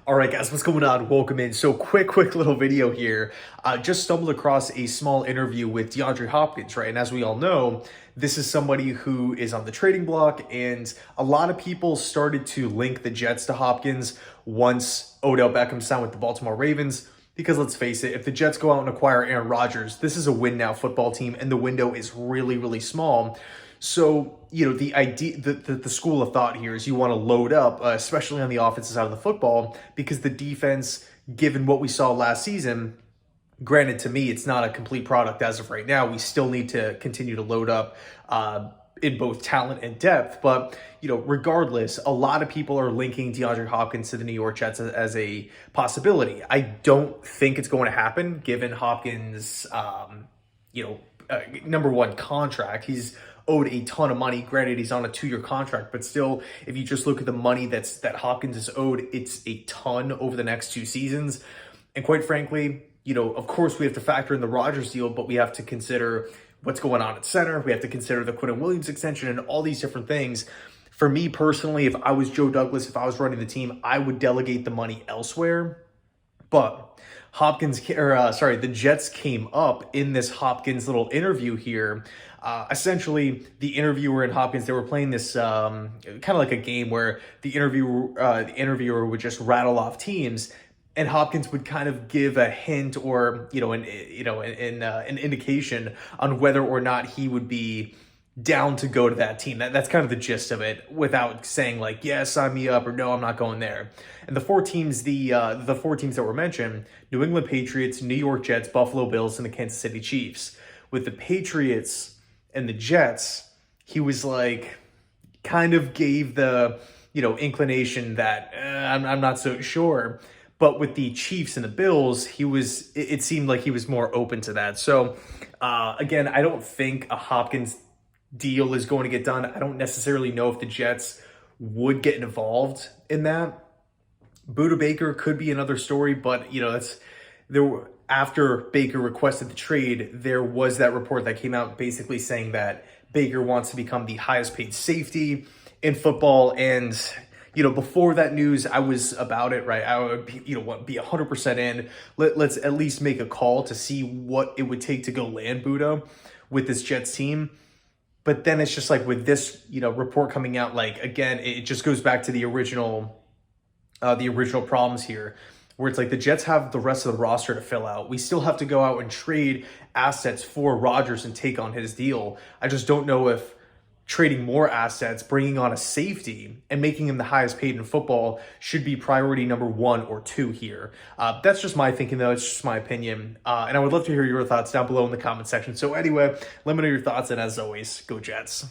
All right, guys, what's going on? Welcome in. So quick little video here. Just stumbled across a small interview with DeAndre Hopkins, right? And as we all know, this is somebody who is on the trading block, and a lot of people started to link the Jets to Hopkins once Odell Beckham signed with the Baltimore Ravens. Because let's face it, if the Jets go out and acquire Aaron Rodgers, this is a win now football team, and the window is really small. So, the idea, the school of thought here is you want to load up, especially on the offensive side of the football, because the defense, given what we saw last season, granted to me, it's not a complete product as of right now. We still need to continue to load up in both talent and depth. But, regardless, a lot of people are linking DeAndre Hopkins to the New York Jets as a possibility. I don't think it's going to happen, given Hopkins, number one, contract. He's owed a ton of money. Granted, he's on a 2-year contract, but still, if you just look at the money that Hopkins is owed, it's a ton over the next 2 seasons. And quite frankly, of course we have to factor in the Rodgers deal, but we have to consider what's going on at center. We have to consider the Quentin Williams extension and all these different things. For me personally, if I was Joe Douglas, if I was running the team, I would delegate the money elsewhere. But the Jets came up in this Hopkins little interview here. Essentially, the interviewer and Hopkins, they were playing this kind of like a game where the interviewer would just rattle off teams, and Hopkins would kind of give a hint or an indication on whether or not he would be down to go to that team. That's kind of the gist of it, without saying like, yeah, sign me up, or no, I'm not going there. And the four teams that were mentioned: New England Patriots, New York Jets, Buffalo Bills, and the Kansas City Chiefs. With the Patriots and the Jets, he was like, kind of gave the, inclination that I'm not so sure. But with the Chiefs and the Bills, it seemed like he was more open to that. So again, I don't think a Hopkins deal is going to get done. I don't necessarily know if the Jets would get involved in that. Buda Baker could be another story, but after Baker requested the trade, there was that report that came out basically saying that Baker wants to become the highest paid safety in football. And before that news, I was about it, right? I would be 100% in. Let's at least make a call to see what it would take to go land Buda with this Jets team. But then it's just like with this, report coming out, like, again, it just goes back to the original problems here, where it's like the Jets have the rest of the roster to fill out. We still have to go out and trade assets for Rodgers and take on his deal. I just don't know if trading more assets, bringing on a safety, and making him the highest paid in football should be priority number 1 or 2 here. That's just my thinking, though. It's just my opinion. And I would love to hear your thoughts down below in the comment section. So anyway, let me know your thoughts, and as always, go Jets.